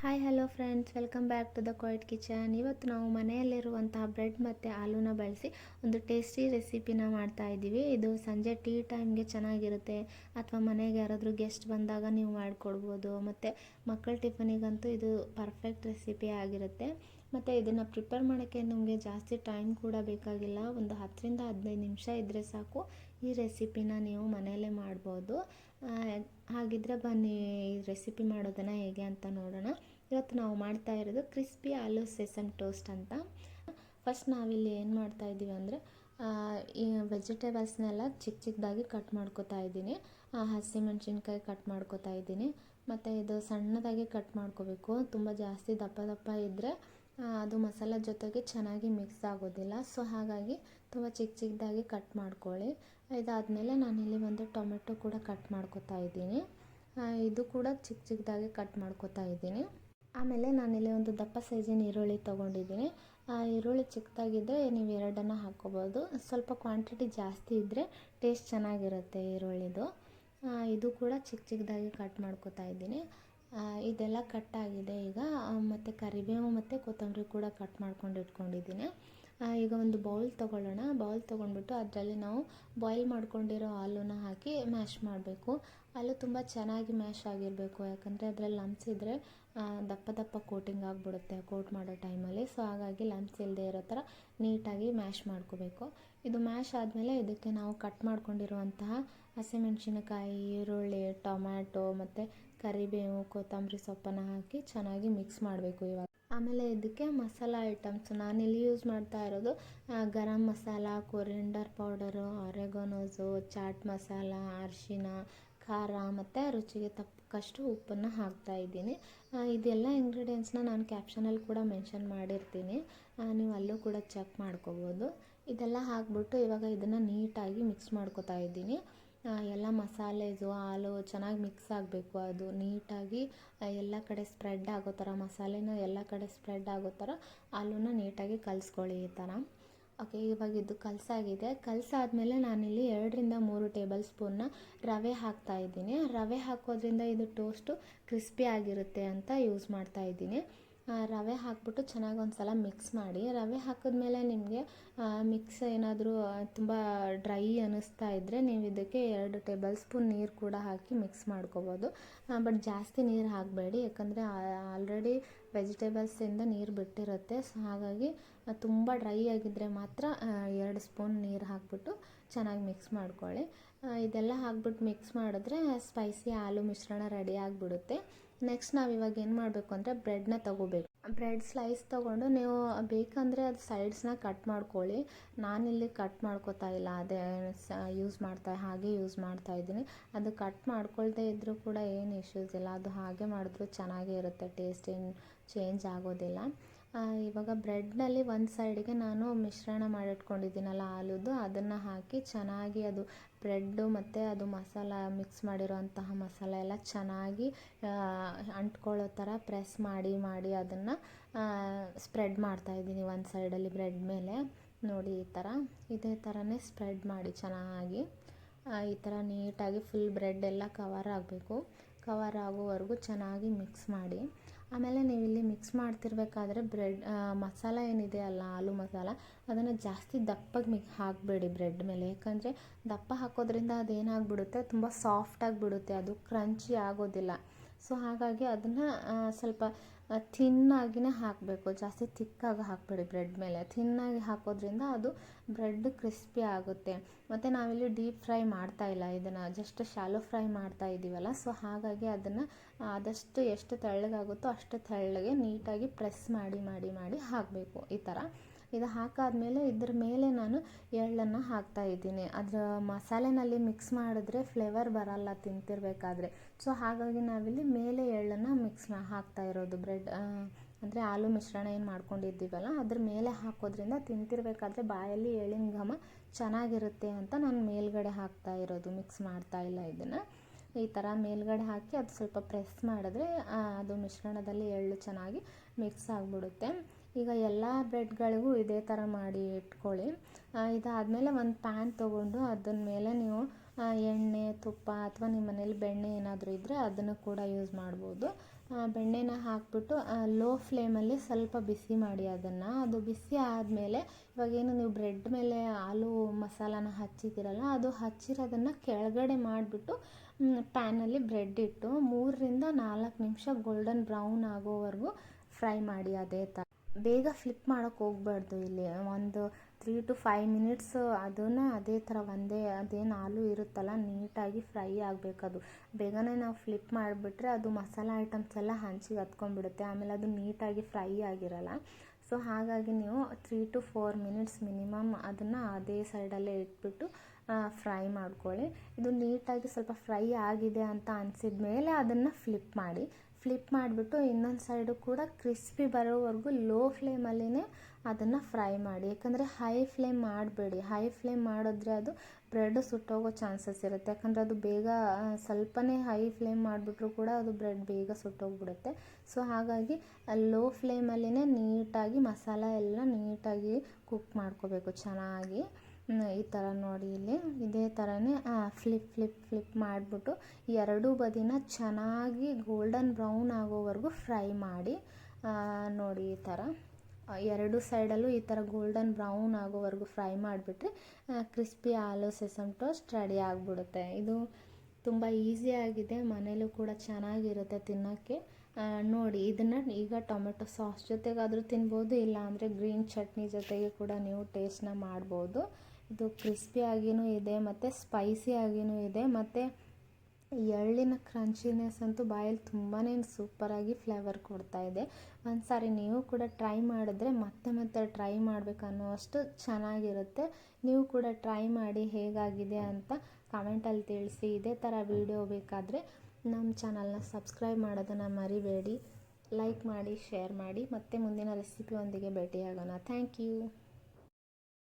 Hi hello friends, welcome back to the quiet kitchen. ಇವತ್ತು ನಾವು ಮನೆಯಲ್ಲಿರುವಂತಹ bread ಮತ್ತು ಆಲೂನ ಬಳಸಿ ಒಂದು ಟೇಸ್ಟಿ ರೆಸಿಪಿನ ಮಾಡ್ತಾ ಇದ್ದೀವಿ. ಇದು ಸಂಜೆ ಟೀ ಟೈಮ್ಗೆ ಚೆನ್ನಾಗಿರುತ್ತೆ, ಅಥವಾ ಮನೆಗೆ ಯಾರಾದರೂ ಗೆಸ್ಟ್ ಬಂದಾಗ ನೀವು ಮಾಡಿಕೊಡ್ಬೋದು. ಮತ್ತು ಮಕ್ಕಳ ಟಿಫನಿಗಂತೂ ಇದು ಪರ್ಫೆಕ್ಟ್ ರೆಸಿಪಿ ಆಗಿರುತ್ತೆ. ಮತ್ತು ಇದನ್ನು ಪ್ರಿಪೇರ್ ಮಾಡೋಕ್ಕೆ ನಮಗೆ ಜಾಸ್ತಿ ಟೈಮ್ ಕೂಡ ಬೇಕಾಗಿಲ್ಲ. ಒಂದು 10ರಿಂದ 15 ನಿಮಿಷ ಇದ್ದರೆ ಸಾಕು ಈ ರೆಸಿಪಿನ ನೀವು ಮನೆಯಲ್ಲೇ ಮಾಡ್ಬೋದು. ಹಾಗಿದ್ರೆ ಬನ್ನಿ ಈ ರೆಸಿಪಿ ಮಾಡೋದನ್ನು ಹೇಗೆ ಅಂತ ನೋಡೋಣ. ಇವತ್ತು ನಾವು ಮಾಡ್ತಾ ಇರೋದು ಕ್ರಿಸ್ಪಿ ಆಲೂ ಸೆಸಮ್ ಟೋಸ್ಟ್ ಅಂತ. ಫಸ್ಟ್ ನಾವಿಲ್ಲಿ ಏನು ಮಾಡ್ತಾ ಇದ್ದೀವಿ ಅಂದರೆ ಈ ವೆಜಿಟೇಬಲ್ಸ್ನೆಲ್ಲ ಚಿಕ್ಕ ಚಿಕ್ಕದಾಗಿ ಕಟ್ ಮಾಡ್ಕೊತಾ ಇದ್ದೀನಿ. ಹಸಿಮೆಣ್ಸಿನ್ಕಾಯಿ ಕಟ್ ಮಾಡ್ಕೊತಾ ಇದ್ದೀನಿ. ಮತ್ತು ಇದು ಸಣ್ಣದಾಗಿ ಕಟ್ ಮಾಡ್ಕೋಬೇಕು. ತುಂಬ ಜಾಸ್ತಿ ದಪ್ಪ ದಪ್ಪ ಇದ್ದರೆ ಅದು ಮಸಾಲೆ ಜೊತೆಗೆ ಚೆನ್ನಾಗಿ ಮಿಕ್ಸ್ ಆಗೋದಿಲ್ಲ. ಸೊ ಹಾಗಾಗಿ ತುಂಬ ಚಿಕ್ಕ ಚಿಕ್ಕದಾಗಿ ಕಟ್ ಮಾಡ್ಕೊಳ್ಳಿ. ಇದಾದಮೇಲೆ ನಾನಿಲ್ಲಿ ಒಂದು ಟೊಮೆಟೊ ಕೂಡ ಕಟ್ ಮಾಡ್ಕೊತಾ ಇದ್ದೀನಿ. ಇದು ಕೂಡ ಚಿಕ್ಕ ಚಿಕ್ಕದಾಗಿ ಕಟ್ ಮಾಡ್ಕೊತಾ ಇದ್ದೀನಿ. ಆಮೇಲೆ ನಾನಿಲ್ಲಿ ಒಂದು ದಪ್ಪ ಸೈಜಿನ ಈರುಳ್ಳಿ ತೊಗೊಂಡಿದ್ದೀನಿ. ಈರುಳ್ಳಿ ಚಿಕ್ಕದಾಗಿದ್ದರೆ ನೀವು ಎರಡನ್ನು ಹಾಕ್ಕೋಬೋದು. ಸ್ವಲ್ಪ ಕ್ವಾಂಟಿಟಿ ಜಾಸ್ತಿ ಇದ್ದರೆ ಟೇಸ್ಟ್ ಚೆನ್ನಾಗಿರುತ್ತೆ ಈರುಳ್ಳಿದು. ಇದು ಕೂಡ ಚಿಕ್ಕ ಚಿಕ್ಕದಾಗಿ ಕಟ್ ಮಾಡ್ಕೊತಾ ಇದ್ದೀನಿ. ಇದೆಲ್ಲ ಕಟ್ ಆಗಿದೆ ಈಗ. ಮತ್ತು ಕರಿಬೇವು ಮತ್ತು ಕೊತ್ತಂಬರಿ ಕೂಡ ಕಟ್ ಮಾಡ್ಕೊಂಡು ಇಟ್ಕೊಂಡಿದ್ದೀನಿ. ಈಗ ಒಂದು ಬೌಲ್ ತೊಗೊಳ್ಳೋಣ. ಬೌಲ್ ತೊಗೊಂಡ್ಬಿಟ್ಟು ಅದರಲ್ಲಿ ನಾವು ಬಾಯ್ಲ್ ಮಾಡ್ಕೊಂಡಿರೋ ಹಾಲನ್ನು ಹಾಕಿ ಮ್ಯಾಶ್ ಮಾಡಬೇಕು. ಹಾಲು ತುಂಬ ಚೆನ್ನಾಗಿ ಮ್ಯಾಶ್ ಆಗಿರಬೇಕು, ಯಾಕಂದರೆ ಅದರಲ್ಲಿ ಲಮ್ಸ್ ಇದ್ದರೆ ದಪ್ಪ ದಪ್ಪ ಕೋಟಿಂಗ್ ಆಗಿಬಿಡುತ್ತೆ ಕೋಟ್ ಮಾಡೋ ಟೈಮಲ್ಲಿ. ಸೊ ಹಾಗಾಗಿ ಲಮ್ಸ್ ಇಲ್ಲದೆ ಇರೋ ಥರ ನೀಟಾಗಿ ಮ್ಯಾಶ್ ಮಾಡ್ಕೋಬೇಕು. ಇದು ಮ್ಯಾಶ್ ಆದಮೇಲೆ ಇದಕ್ಕೆ ನಾವು ಕಟ್ ಮಾಡ್ಕೊಂಡಿರುವಂತಹ ಹಸಿಮೆಣಸಿನಕಾಯಿ, ಈರುಳ್ಳಿ, ಟೊಮ್ಯಾಟೊ ಮತ್ತು ಕರಿಬೇವು, ಕೊತ್ತಂಬರಿ ಸೊಪ್ಪನ್ನು ಹಾಕಿ ಚೆನ್ನಾಗಿ ಮಿಕ್ಸ್ ಮಾಡಬೇಕು ಇವಾಗ. ಆಮೇಲೆ ಇದಕ್ಕೆ ಮಸಾಲ ಐಟಮ್ಸ್ ನಾನಿಲ್ಲಿ ಯೂಸ್ ಮಾಡ್ತಾ ಇರೋದು ಗರಂ ಮಸಾಲ, ಕೊರಿಯಂಡರ್ ಪೌಡರು, ಆರೆಗಾನೋಸು, ಚಾಟ್ ಮಸಾಲ, ಅರಿಶಿನ, ಖಾರ ಮತ್ತು ರುಚಿಗೆ ತಕ್ಕಷ್ಟು ಉಪ್ಪನ್ನು ಹಾಕ್ತಾ ಇದ್ದೀನಿ. ಇದೆಲ್ಲ ಇಂಗ್ರೀಡಿಯೆಂಟ್ಸ್ನ ನಾನು ಕ್ಯಾಪ್ಷನಲ್ಲಿ ಕೂಡ ಮೆನ್ಷನ್ ಮಾಡಿರ್ತೀನಿ, ನೀವು ಅಲ್ಲೂ ಕೂಡ ಚೆಕ್ ಮಾಡ್ಕೋಬೋದು. ಇದೆಲ್ಲ ಹಾಕ್ಬಿಟ್ಟು ಇವಾಗ ಇದನ್ನು ನೀಟಾಗಿ ಮಿಕ್ಸ್ ಮಾಡ್ಕೊತಾ ಇದ್ದೀನಿ. ಎಲ್ಲ ಮಸಾಲೆದು ಹಾಲು ಚೆನ್ನಾಗಿ ಮಿಕ್ಸ್ ಆಗಬೇಕು. ಅದು ನೀಟಾಗಿ ಎಲ್ಲ ಕಡೆ ಸ್ಪ್ರೆಡ್ ಆಗೋ ಥರ, ಮಸಾಲೆನ ಎಲ್ಲ ಕಡೆ ಸ್ಪ್ರೆಡ್ ಆಗೋ ಥರ ಹಾಲನ್ನ ನೀಟಾಗಿ ಕಲಿಸ್ಕೊಳ್ಳಿ ಈ ಥರ. ಓಕೆ, ಇವಾಗ ಇದು ಕಲಸಾಗಿದೆ. ಕಲಸಾದ್ಮೇಲೆ ನಾನಿಲ್ಲಿ 2ರಿಂದ 3 ಟೇಬಲ್ ಸ್ಪೂನ್ನ ರವೆ ಹಾಕ್ತಾ ಇದ್ದೀನಿ. ರವೆ ಹಾಕೋದ್ರಿಂದ ಇದು ಟೋಸ್ಟು ಕ್ರಿಸ್ಪಿ ಆಗಿರುತ್ತೆ ಅಂತ ಯೂಸ್ ಮಾಡ್ತಾ ಇದ್ದೀನಿ. ರವೆ ಹಾಕ್ಬಿಟ್ಟು ಚೆನ್ನಾಗಿ ಒಂದು ಸಲ ಮಿಕ್ಸ್ ಮಾಡಿ. ರವೆ ಹಾಕಿದ್ಮೇಲೆ ನಿಮಗೆ ಮಿಕ್ಸ್ ಏನಾದರೂ ತುಂಬ ಡ್ರೈ ಅನ್ನಿಸ್ತಾ ಇದ್ದರೆ ನೀವು ಇದಕ್ಕೆ 2 ಟೇಬಲ್ ಸ್ಪೂನ್ ನೀರು ಕೂಡ ಹಾಕಿ ಮಿಕ್ಸ್ ಮಾಡ್ಕೋಬೋದು. ಬಟ್ ಜಾಸ್ತಿ ನೀರು ಹಾಕಬೇಡಿ, ಯಾಕಂದರೆ ಆಲ್ರೆಡಿ ವೆಜಿಟೇಬಲ್ಸಿಂದ ನೀರು ಬಿಟ್ಟಿರುತ್ತೆ. ಸೊ ಹಾಗಾಗಿ ತುಂಬ ಡ್ರೈ ಆಗಿದ್ದರೆ ಮಾತ್ರ 2 ಸ್ಪೂನ್ ನೀರು ಹಾಕ್ಬಿಟ್ಟು ಚೆನ್ನಾಗಿ ಮಿಕ್ಸ್ ಮಾಡ್ಕೊಳ್ಳಿ. ಇದೆಲ್ಲ ಹಾಕ್ಬಿಟ್ಟು ಮಿಕ್ಸ್ ಮಾಡಿದ್ರೆ ಸ್ಪೈಸಿ ಆಲೂ ಮಿಶ್ರಣ ರೆಡಿ ಆಗಿಬಿಡುತ್ತೆ. ನೆಕ್ಸ್ಟ್ ನಾವು ಇವಾಗ ಏನು ಮಾಡಬೇಕು ಅಂದರೆ ಬ್ರೆಡ್ನ ತೊಗೋಬೇಕು. ಬ್ರೆಡ್ ಸ್ಲೈಸ್ ತೊಗೊಂಡು ನೀವು ಬೇಕಂದರೆ ಅದು ಸೈಡ್ಸ್ನ ಕಟ್ ಮಾಡ್ಕೊಳ್ಳಿ. ನಾನಿಲ್ಲಿ ಕಟ್ ಮಾಡ್ಕೋತಾ ಇಲ್ಲ, ಅದೇ ಹಾಗೆ ಯೂಸ್ ಮಾಡ್ತಾ ಇದ್ದೀನಿ. ಅದು ಕಟ್ ಮಾಡ್ಕೊಳ್ದೇ ಇದ್ದರೂ ಕೂಡ ಏನು ಇಶ್ಯೂಸ್ ಇಲ್ಲ, ಅದು ಹಾಗೆ ಮಾಡಿದ್ರೂ ಚೆನ್ನಾಗೇ ಇರುತ್ತೆ, ಟೇಸ್ಟ್ ಏನು ಚೇಂಜ್ ಆಗೋದಿಲ್ಲ. ಇವಾಗ ಬ್ರೆಡ್ನಲ್ಲಿ ಒಂದು ಸೈಡಿಗೆ ನಾನು ಮಿಶ್ರಣ ಮಾಡಿಟ್ಕೊಂಡಿದ್ದೀನಲ್ಲ ಹಾಲುದು, ಅದನ್ನು ಹಾಕಿ ಚೆನ್ನಾಗಿ ಅದು ಬ್ರೆಡ್ಡು ಮತ್ತು ಅದು ಮಸಾಲ ಮಿಕ್ಸ್ ಮಾಡಿರೋಂತಹ ಮಸಾಲ ಎಲ್ಲ ಚೆನ್ನಾಗಿ ಅಂಟ್ಕೊಳ್ಳೋ ಥರ ಪ್ರೆಸ್ ಮಾಡಿ ಅದನ್ನು ಸ್ಪ್ರೆಡ್ ಮಾಡ್ತಾಯಿದ್ದೀನಿ ಒಂದು ಸೈಡಲ್ಲಿ ಬ್ರೆಡ್ ಮೇಲೆ. ನೋಡಿ ಇದೇ ಥರನೇ ಸ್ಪ್ರೆಡ್ ಮಾಡಿ ಚೆನ್ನಾಗಿ. ಈ ಥರ ನೀಟಾಗಿ ಫುಲ್ ಬ್ರೆಡ್ ಎಲ್ಲ ಕವರ್ ಆಗಬೇಕು. ಕವರ್ ಆಗೋವರೆಗೂ ಚೆನ್ನಾಗಿ ಮಿಕ್ಸ್ ಮಾಡಿ. ಆಮೇಲೆ ನೀವು ಇಲ್ಲಿ ಮಿಕ್ಸ್ ಮಾಡ್ತಿರ್ಬೇಕಾದ್ರೆ ಬ್ರೆಡ್ ಮಸಾಲ ಏನಿದೆ ಅಲ್ಲ, ಆಲೂ ಮಸಾಲ, ಅದನ್ನು ಜಾಸ್ತಿ ದಪ್ಪಗೆ ಹಾಕಬೇಡಿ ಬ್ರೆಡ್ ಮೇಲೆ. ಯಾಕಂದರೆ ದಪ್ಪ ಹಾಕೋದ್ರಿಂದ ಅದೇನಾಗ್ಬಿಡುತ್ತೆ, ತುಂಬ ಸಾಫ್ಟಾಗಿಬಿಡುತ್ತೆ, ಅದು ಕ್ರಂಚಿ ಆಗೋದಿಲ್ಲ. ಸೊ ಹಾಗಾಗಿ ಅದನ್ನು ಸ್ವಲ್ಪ ಥಿನ್ನಾಗಿನೇ ಹಾಕಬೇಕು, ಜಾಸ್ತಿ ಥಿಕ್ಕಾಗಿ ಹಾಕಬೇಡಿ ಬ್ರೆಡ್ ಮೇಲೆ. ಥಿನ್ನಾಗಿ ಹಾಕೋದ್ರಿಂದ ಅದು ಬ್ರೆಡ್ ಕ್ರಿಸ್ಪಿ ಆಗುತ್ತೆ. ಮತ್ತು ನಾವಿಲ್ಲಿ ಡೀಪ್ ಫ್ರೈ ಮಾಡ್ತಾ ಇಲ್ಲ, ಇದನ್ನು ಜಸ್ಟ್ ಶಾಲೋ ಫ್ರೈ ಮಾಡ್ತಾ ಇದ್ದೀವಲ್ಲ. ಸೊ ಹಾಗಾಗಿ ಅದನ್ನು ಆದಷ್ಟು ಎಷ್ಟು ತೆಳ್ಳಗಾಗುತ್ತೋ ಅಷ್ಟು ತೆಳ್ಳಗೆ ನೀಟಾಗಿ ಪ್ರೆಸ್ ಮಾಡಿ ಹಾಕಬೇಕು ಈ ಥರ. ಇದು ಹಾಕಾದ್ಮೇಲೆ ಇದ್ರ ಮೇಲೆ ನಾನು ಎಳ್ಳನ್ನು ಹಾಕ್ತಾ ಇದ್ದೀನಿ. ಅದರ ಮಸಾಲೆನಲ್ಲಿ ಮಿಕ್ಸ್ ಮಾಡಿದ್ರೆ ಫ್ಲೇವರ್ ಬರಲ್ಲ ತಿಂತಿರಬೇಕಾದ್ರೆ. ಸೊ ಹಾಗಾಗಿ ನಾವಿಲ್ಲಿ ಮೇಲೆ ಎಳ್ಳನ್ನು ಹಾಕ್ತಾ ಇರೋದು. ಬ್ರೆಡ್ ಅಂದರೆ ಆಲೂ ಮಿಶ್ರಣ ಏನು ಮಾಡ್ಕೊಂಡಿದ್ದೀವಲ್ಲ ಅದ್ರ ಮೇಲೆ ಹಾಕೋದ್ರಿಂದ ತಿಂತಿರಬೇಕಾದ್ರೆ ಬಾಯಲ್ಲಿ ಎಳ್ಳಿನ ಘಮ ಚೆನ್ನಾಗಿರುತ್ತೆ ಅಂತ ನಾನು ಮೇಲ್ಗಡೆ ಹಾಕ್ತಾ ಇರೋದು, ಮಿಕ್ಸ್ ಮಾಡ್ತಾ ಇಲ್ಲ ಇದನ್ನು. ಈ ಥರ ಮೇಲ್ಗಡೆ ಹಾಕಿ ಅದು ಸ್ವಲ್ಪ ಪ್ರೆಸ್ ಮಾಡಿದ್ರೆ ಅದು ಮಿಶ್ರಣದಲ್ಲಿ ಎಳ್ಳು ಚೆನ್ನಾಗಿ ಮಿಕ್ಸ್ ಆಗಿಬಿಡುತ್ತೆ. ಈಗ ಎಲ್ಲ ಬ್ರೆಡ್ಗಳಿಗೂ ಇದೇ ಥರ ಮಾಡಿ ಇಟ್ಕೊಳ್ಳಿ. ಇದಾದಮೇಲೆ ಒಂದು ಪ್ಯಾನ್ ತೊಗೊಂಡು ಅದನ್ನ ಮೇಲೆ ನೀವು ಎಣ್ಣೆ, ತುಪ್ಪ ಅಥವಾ ನಿಮ್ಮ ಮನೇಲಿ ಬೆಣ್ಣೆ ಏನಾದರೂ ಇದ್ದರೆ ಅದನ್ನು ಕೂಡ ಯೂಸ್ ಮಾಡ್ಬೋದು. ಬೆಣ್ಣೆನ ಹಾಕಿಬಿಟ್ಟು ಲೋ ಫ್ಲೇಮಲ್ಲಿ ಸ್ವಲ್ಪ ಬಿಸಿ ಮಾಡಿ ಅದನ್ನು. ಅದು ಬಿಸಿ ಆದಮೇಲೆ ಇವಾಗೇನು ನೀವು ಬ್ರೆಡ್ ಮೇಲೆ ಆಲೂ ಮಸಾಲಾನ ಹಚ್ಚಿದ್ದೀರಲ್ಲ, ಅದು ಹಚ್ಚಿರೋದನ್ನು ಕೆಳಗಡೆ ಮಾಡಿಬಿಟ್ಟು ಪ್ಯಾನಲ್ಲಿ ಬ್ರೆಡ್ ಇಟ್ಟು 3-4 ನಿಮಿಷ ಗೋಲ್ಡನ್ ಬ್ರೌನ್ ಆಗೋವರೆಗೂ ಫ್ರೈ ಮಾಡಿ. ಅದೇ ಥರ ಬೇಗ ಫ್ಲಿಪ್ ಮಾಡೋಕ್ಕೆ ಹೋಗ್ಬಾರ್ದು. ಇಲ್ಲಿ ಒಂದು 3-5 ಮಿನಿಟ್ಸ್ ಅದನ್ನು ಅದೇ ಥರ ಅದೇನು ಆಲೂ ಇರುತ್ತಲ್ಲ ನೀಟಾಗಿ ಫ್ರೈ ಆಗಬೇಕದು. ಬೇಗನೆ ನಾವು ಫ್ಲಿಪ್ ಮಾಡಿಬಿಟ್ರೆ ಅದು ಮಸಾಲ ಐಟಮ್ಸ್ ಎಲ್ಲ ಹಂಚಿಗೆ ಹತ್ಕೊಂಡ್ಬಿಡುತ್ತೆ, ಆಮೇಲೆ ಅದು ನೀಟಾಗಿ ಫ್ರೈ ಆಗಿರಲ್ಲ. ಸೊ ಹಾಗಾಗಿ ನೀವು 3-4 ಮಿನಿಟ್ಸ್ ಮಿನಿಮಮ್ ಅದನ್ನು ಅದೇ ಸೈಡಲ್ಲೇ ಇಟ್ಬಿಟ್ಟು ಫ್ರೈ ಮಾಡ್ಕೊಳ್ಳಿ. ಇದು ನೀಟಾಗಿ ಸ್ವಲ್ಪ ಫ್ರೈ ಆಗಿದೆ ಅಂತ ಅನಿಸಿದ ಮೇಲೆ ಅದನ್ನು ಫ್ಲಿಪ್ ಮಾಡಿಬಿಟ್ಟು ಇನ್ನೊಂದು ಸೈಡು ಕೂಡ ಕ್ರಿಸ್ಪಿ ಬರೋವರೆಗೂ ಲೋ ಫ್ಲೇಮಲ್ಲಿನೇ ಅದನ್ನು ಫ್ರೈ ಮಾಡಿ. ಯಾಕಂದರೆ ಹೈ ಫ್ಲೇಮ್ ಮಾಡಬೇಡಿ. ಹೈ ಫ್ಲೇಮ್ ಮಾಡಿದ್ರೆ ಅದು ಬ್ರೆಡ್ ಸುಟ್ಟೋಗೋ ಚಾನ್ಸಸ್ ಇರುತ್ತೆ. ಯಾಕಂದರೆ ಅದು ಬೇಗ ಸ್ವಲ್ಪನೇ ಹೈ ಫ್ಲೇಮ್ ಮಾಡಿಬಿಟ್ರೂ ಕೂಡ ಅದು ಬ್ರೆಡ್ ಬೇಗ ಸುಟ್ಟೋಗ್ಬಿಡುತ್ತೆ. ಸೊ ಹಾಗಾಗಿ ಲೋ ಫ್ಲೇಮಲ್ಲಿನೇ ನೀಟಾಗಿ ಮಸಾಲ ಎಲ್ಲ ನೀಟಾಗಿ ಕುಕ್ ಮಾಡ್ಕೋಬೇಕು ಚೆನ್ನಾಗಿ. ಈ ಥರ ನೋಡಿ ಇಲ್ಲಿ ಇದೇ ಥರನೇ ಫ್ಲಿಪ್ ಮಾಡಿಬಿಟ್ಟು ಎರಡೂ ಬದಿನ ಚೆನ್ನಾಗಿ ಗೋಲ್ಡನ್ ಬ್ರೌನ್ ಆಗೋವರೆಗೂ ಫ್ರೈ ಮಾಡಿ. ನೋಡಿ ಈ ಥರ ಎರಡು ಸೈಡಲ್ಲೂ ಈ ಥರ ಗೋಲ್ಡನ್ ಬ್ರೌನ್ ಆಗೋವರೆಗೂ ಫ್ರೈ ಮಾಡಿಬಿಟ್ರೆ ಕ್ರಿಸ್ಪಿ ಆಲೂ ಸೆಸಮ್ ಟೋಸ್ಟ್ ರೆಡಿ ಆಗಿಬಿಡುತ್ತೆ. ಇದು ತುಂಬ ಈಸಿಯಾಗಿದೆ, ಮನೇಲೂ ಕೂಡ ಚೆನ್ನಾಗಿರುತ್ತೆ ತಿನ್ನೋಕ್ಕೆ. ನೋಡಿ ಇದನ್ನು ಈಗ ಟೊಮೆಟೊ ಸಾಸ್ ಜೊತೆಗಾದರೂ ತಿನ್ಬೋದು, ಇಲ್ಲ ಅಂದರೆ ಗ್ರೀನ್ ಚಟ್ನಿ ಜೊತೆಗೆ ಕೂಡ ನೀವು ಟೇಸ್ಟ್ನ ಮಾಡ್ಬೋದು. ಇದು ಕ್ರಿಸ್ಪಿಯಾಗಿಯೂ ಇದೆ ಮತ್ತು ಸ್ಪೈಸಿಯಾಗಿಯೂ ಇದೆ, ಮತ್ತು ಎಳ್ಳಿನ ಕ್ರಂಚಿನೆಸ್ ಅಂತೂ ಬಾಯಲ್ಲಿ ತುಂಬಾ ಸೂಪರಾಗಿ ಫ್ಲೇವರ್ ಕೊಡ್ತಾಯಿದೆ. ಒಂದು ಸಾರಿ ನೀವು ಕೂಡ ಟ್ರೈ ಮಾಡಿದ್ರೆ ಮತ್ತೆ ಟ್ರೈ ಮಾಡಬೇಕನ್ನೋ ಅಷ್ಟು ಚೆನ್ನಾಗಿರುತ್ತೆ. ನೀವು ಕೂಡ ಟ್ರೈ ಮಾಡಿ ಹೇಗಾಗಿದೆ ಅಂತ ಕಮೆಂಟಲ್ಲಿ ತಿಳಿಸಿ. ಇದೇ ಥರ ವಿಡಿಯೋ ಬೇಕಾದರೆ ನಮ್ಮ ಚಾನಲ್ನ ಸಬ್ಸ್ಕ್ರೈಬ್ ಮಾಡೋದನ್ನು ಮರಿಬೇಡಿ. ಲೈಕ್ ಮಾಡಿ, ಶೇರ್ ಮಾಡಿ. ಮತ್ತೆ ಮುಂದಿನ ರೆಸಿಪಿಯೊಂದಿಗೆ ಭೇಟಿಯಾಗೋಣ. Thank you.